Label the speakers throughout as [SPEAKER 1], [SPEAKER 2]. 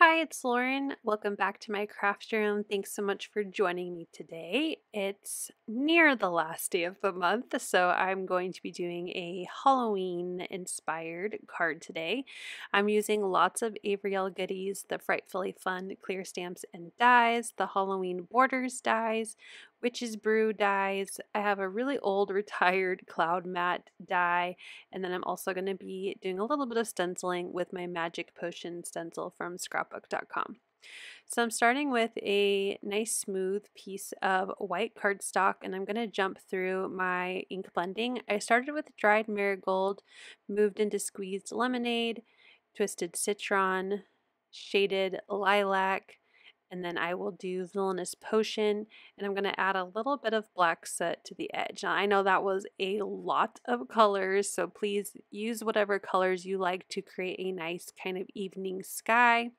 [SPEAKER 1] Hi, it's Lauren. Welcome back to my craft room. Thanks so much for joining me today. It's near the last day of the month, so I'm going to be doing a Halloween inspired card today. I'm using lots of Avery Elle goodies, the Frightfully Fun clear stamps and dies, the Halloween borders dies, Witch's Brew dies. I have a really old retired cloud mat die, and then I'm also going to be doing a little bit of stenciling with my Magic Potion stencil from scrapbook.com. So I'm starting with a nice smooth piece of white cardstock, and I'm going to jump through my ink blending. I started with dried marigold, moved into squeezed lemonade, twisted citron, shaded lilac, and then I will do villainous potion, and I'm going to add a little bit of black soot to the edge. Now, I know that was a lot of colors, so please use whatever colors you like to create a nice kind of evening sky.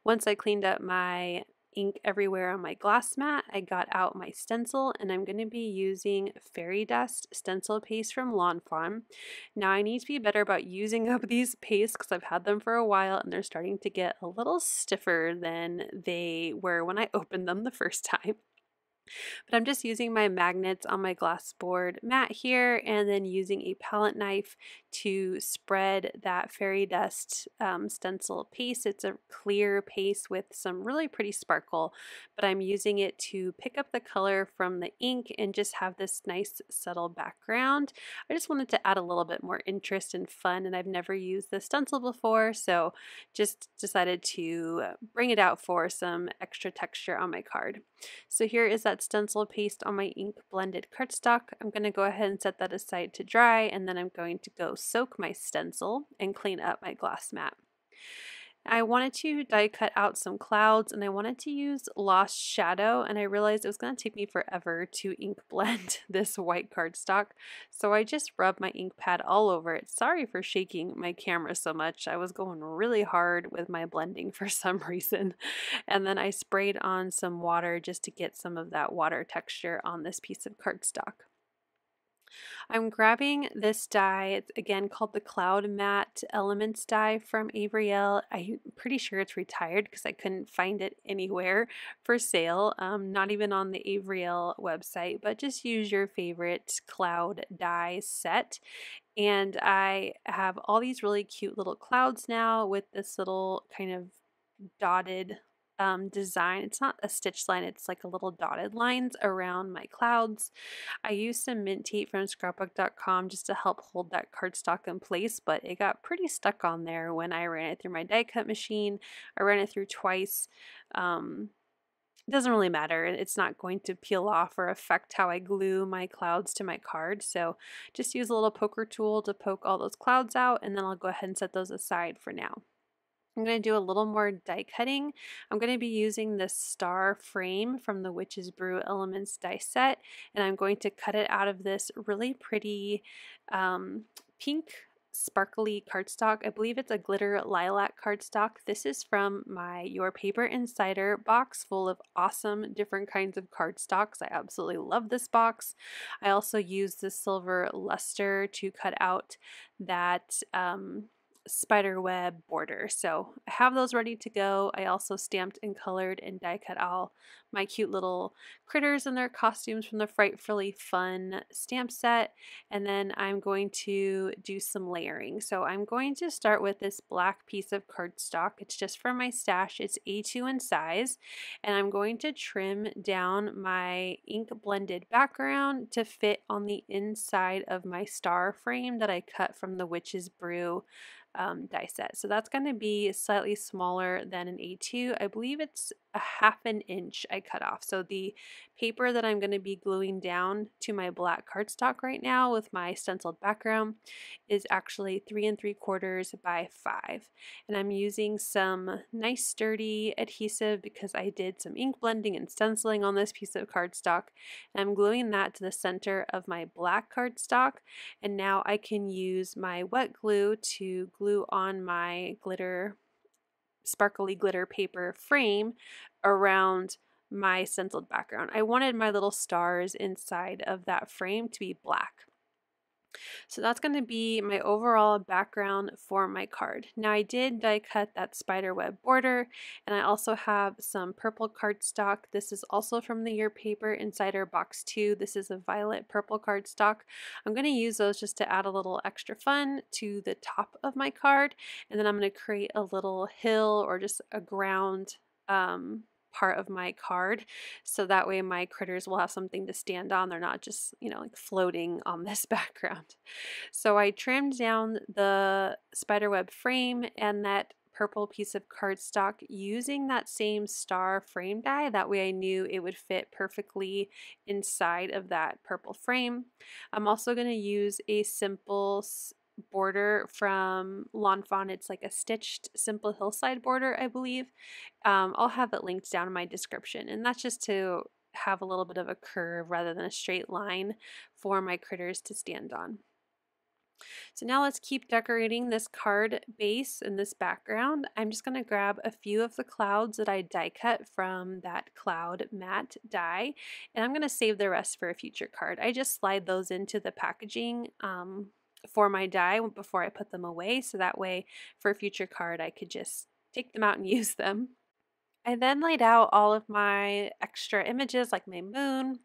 [SPEAKER 1] Once I cleaned up my ink everywhere on my glass mat, I got out my stencil, and I'm going to be using fairy dust stencil paste from Fawn. Now I need to be better about using up these pastes because I've had them for a while and they're starting to get a little stiffer than they were when I opened them the first time. But I'm just using my magnets on my glass board mat here, and then using a palette knife to spread that fairy dust stencil paste. It's a clear paste with some really pretty sparkle, but I'm using it to pick up the color from the ink and just have this nice subtle background. I just wanted to add a little bit more interest and fun, and I've never used this stencil before, so just decided to bring it out for some extra texture on my card. So here is that stencil paste on my ink blended cardstock. I'm going to go ahead and set that aside to dry, and then I'm going to go soak my stencil and clean up my glass mat. I wanted to die cut out some clouds, and I wanted to use Lost Shadow, and I realized it was going to take me forever to ink blend this white cardstock, so I just rubbed my ink pad all over it. Sorry for shaking my camera so much. I was going really hard with my blending for some reason. And then I sprayed on some water just to get some of that water texture on this piece of cardstock. I'm grabbing this die. It's again called the Cloud Matte Elle-ments die from Avery Elle. I'm pretty sure it's retired because I couldn't find it anywhere for sale, not even on the Avery Elle website, but just use your favorite cloud die set. And I have all these really cute little clouds now with this little kind of dotted design. It's not a stitch line, it's like a little dotted lines around my clouds. I used some mint tape from scrapbook.com just to help hold that cardstock in place, but it got pretty stuck on there when I ran it through my die cut machine. I ran it through twice. It doesn't really matter. It's not going to peel off or affect how I glue my clouds to my card. So just use a little poker tool to poke all those clouds out, and then I'll go ahead and set those aside for now. I'm going to do a little more die cutting. I'm going to be using this star frame from the Witch's Brew Elle-ments die set, and I'm going to cut it out of this really pretty pink sparkly cardstock. I believe it's a glitter lilac cardstock. This is from my Your Paper Insider box full of awesome different kinds of cardstocks. I absolutely love this box. I also used the silver luster to cut out that spider web border. So I have those ready to go. I also stamped and colored and die cut all my cute little critters and their costumes from the Frightfully Fun stamp set. And then I'm going to do some layering. So I'm going to start with this black piece of cardstock. It's just from my stash. It's A2 in size. And I'm going to trim down my ink blended background to fit on the inside of my star frame that I cut from the Witch's Brew die set. So that's going to be slightly smaller than an A2. I believe it's a 1/2 inch I cut off. So the paper that I'm going to be gluing down to my black cardstock right now with my stenciled background is actually 3 3/4 by 5. And I'm using some nice sturdy adhesive because I did some ink blending and stenciling on this piece of cardstock. And I'm gluing that to the center of my black cardstock. And now I can use my wet glue to glue on my sparkly glitter paper frame around my stenciled background. I wanted my little stars inside of that frame to be black. So that's going to be my overall background for my card. Now I did die cut that spider web border, and I also have some purple cardstock. This is also from the Your Paper Insider Box 2. This is a violet purple cardstock. I'm going to use those just to add a little extra fun to the top of my card, and then I'm going to create a little hill or just a ground part of my card, so that way my critters will have something to stand on. They're not just, you know, like floating on this background. So I trimmed down the spiderweb frame and that purple piece of cardstock using that same star frame die. That way I knew it would fit perfectly inside of that purple frame. I'm also going to use a simple border from Fawn. It's like a stitched simple hillside border, I believe. I'll have it linked down in my description, and that's just to have a little bit of a curve rather than a straight line for my critters to stand on. So now let's keep decorating this card base and this background. I'm just going to grab a few of the clouds that I die cut from that cloud matte die, and I'm going to save the rest for a future card. I just slide those into the packaging for my die before I put them away, so that way for a future card I could just take them out and use them. I then laid out all of my extra images like my moon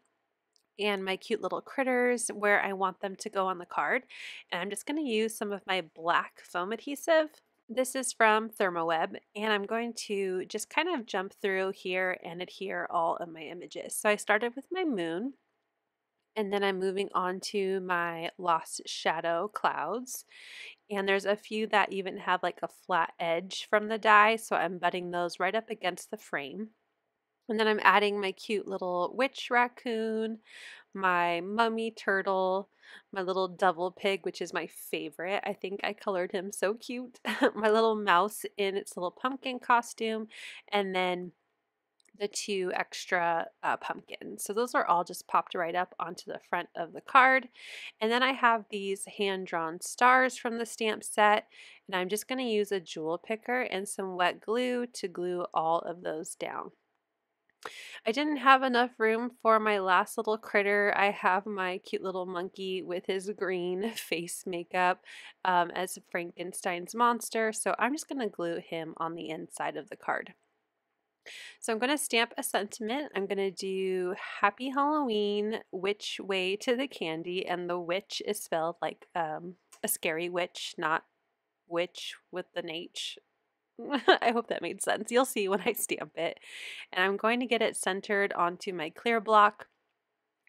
[SPEAKER 1] and my cute little critters where I want them to go on the card, and I'm just going to use some of my black foam adhesive. This is from Thermoweb, and I'm going to just kind of jump through here and adhere all of my images. So I started with my moon, and then I'm moving on to my Lost Shadow clouds. And there's a few that even have like a flat edge from the die, so I'm butting those right up against the frame. And then I'm adding my cute little witch raccoon, my mummy turtle, my little devil pig, which is my favorite. I think I colored him so cute. My little mouse in its little pumpkin costume, and then the two extra pumpkins. So those are all just popped right up onto the front of the card. And then I have these hand-drawn stars from the stamp set, and I'm just going to use a jewel picker and some wet glue to glue all of those down. I didn't have enough room for my last little critter. I have my cute little monkey with his green face makeup as Frankenstein's monster, so I'm just going to glue him on the inside of the card. So I'm going to stamp a sentiment. I'm going to do Happy Halloween, which way to the candy, and the witch is spelled like a scary witch, not witch with an H. I hope that made sense. You'll see when I stamp it. And I'm going to get it centered onto my clear block.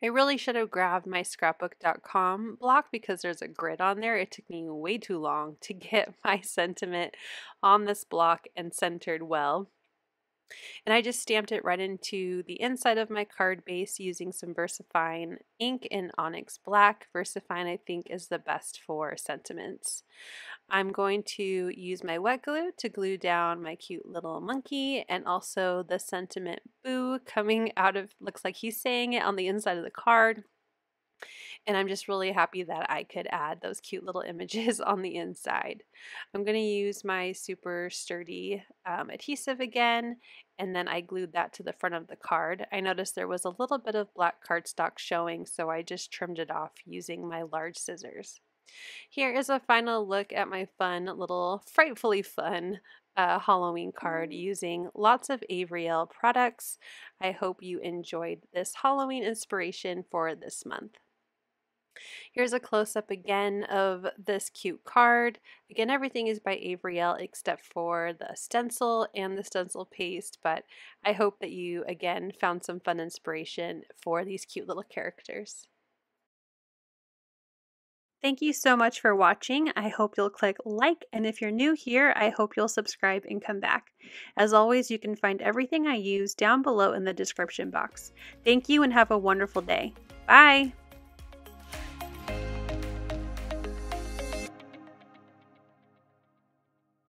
[SPEAKER 1] I really should have grabbed my scrapbook.com block because there's a grid on there. It took me way too long to get my sentiment on this block and centered well. And I just stamped it right into the inside of my card base using some VersaFine ink in Onyx Black. VersaFine, I think, is the best for sentiments. I'm going to use my wet glue to glue down my cute little monkey, and also the sentiment Boo coming out of, looks like he's saying it on the inside of the card. And I'm just really happy that I could add those cute little images on the inside. I'm going to use my super sturdy adhesive again, and then I glued that to the front of the card. I noticed there was a little bit of black cardstock showing, so I just trimmed it off using my large scissors. Here is a final look at my fun little Frightfully fun Halloween card using lots of Avery Elle products. I hope you enjoyed this Halloween inspiration for this month. Here's a close-up again of this cute card. Again, everything is by Avery Elle except for the stencil and the stencil paste, but I hope that you, again, found some fun inspiration for these cute little characters. Thank you so much for watching. I hope you'll click like, and if you're new here, I hope you'll subscribe and come back. As always, you can find everything I use down below in the description box. Thank you and have a wonderful day. Bye!